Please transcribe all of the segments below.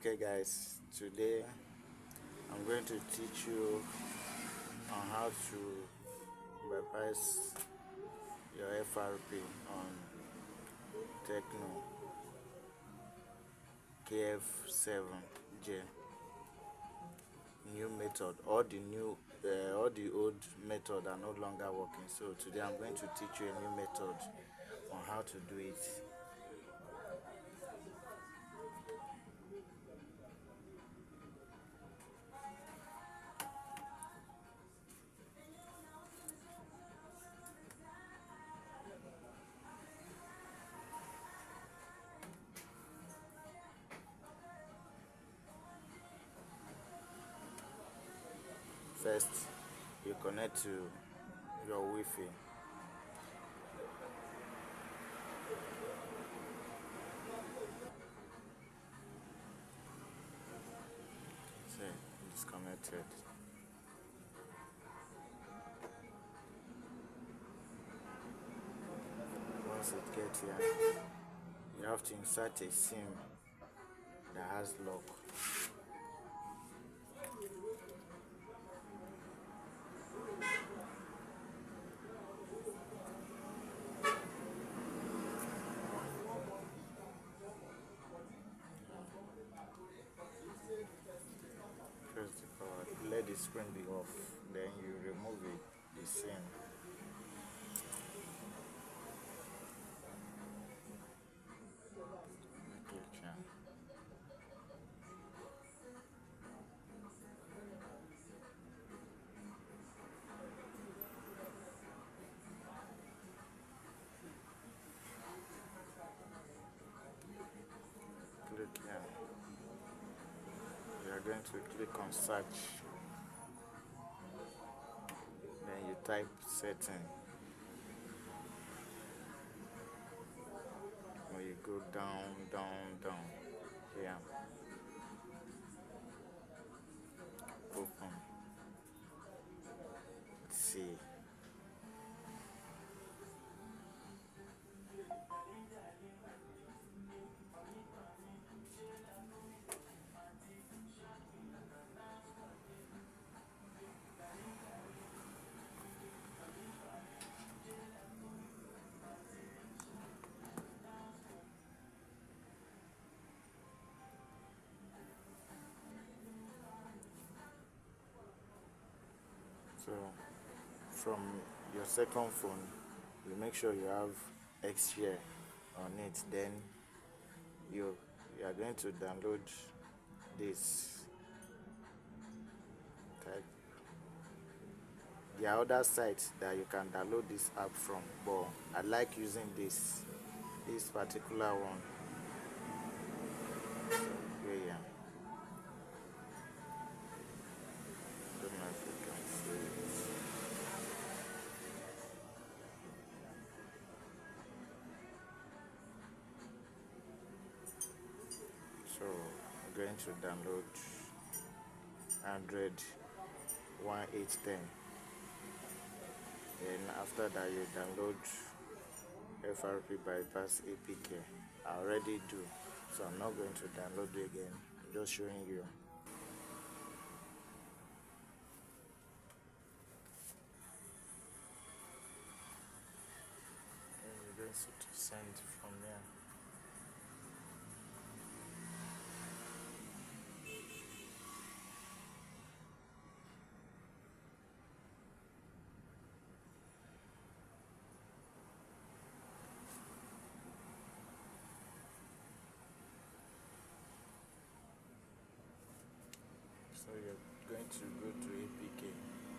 Okay guys, today I'm going to teach you on how to bypass your FRP on Tecno KF7J. New method. All the old method are no longer working, so today I'm going to teach you a new method on how to do it. First, you connect to your Wi-Fi. Say disconnected. Once it gets here, you have to insert a SIM that has lock. Press the power, let the screen be off, then you remove the SIM. Click here. Click here. You are going to click on search. Then you type setting. When you go down here, open, see. So from your second phone, you make sure you have X-Share on it. Then you are going to download this. Type. There are other sites that you can download this app from, but I like using this particular one. Yeah. Don't know if you can see it. So I'm going to download Android 1810. Then after that you download FRP bypass APK. I already do, so I'm not going to download it again. I'm just showing you. And we're going to send from here. So you're going to go to APK,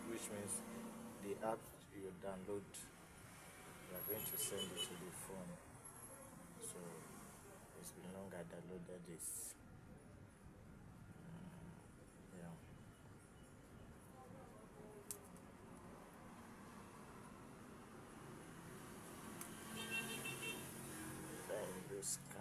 which means the app you download, you are going to send it to the phone. So it's been long I downloaded this. Yeah. Then you scan.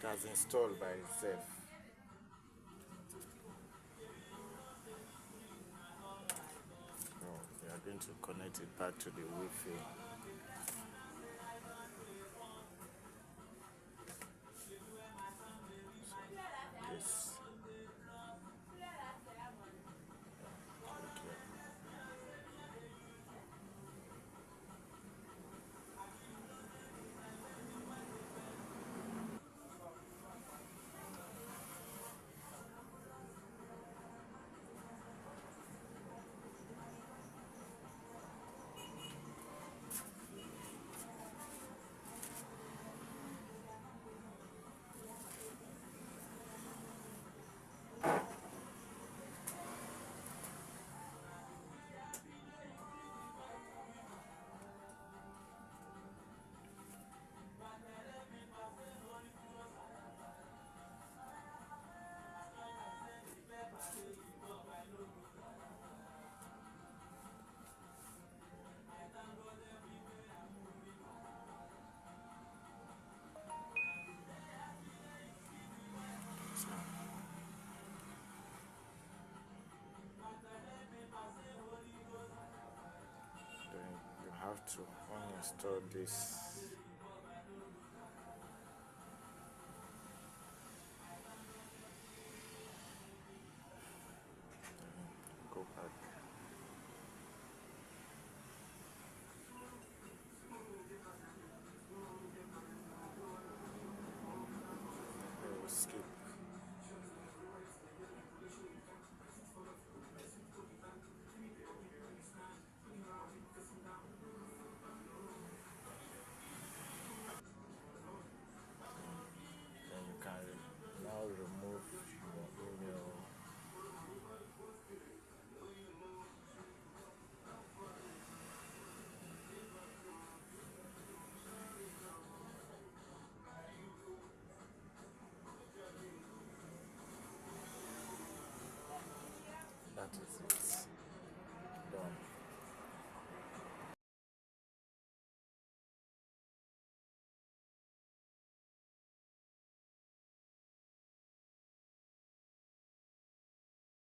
has installed by itself. So we are going to connect it back to the Wi-Fi. Yes. Okay. So then you have to uninstall this. Go back. Skip. Then you can now remove your email. That is it.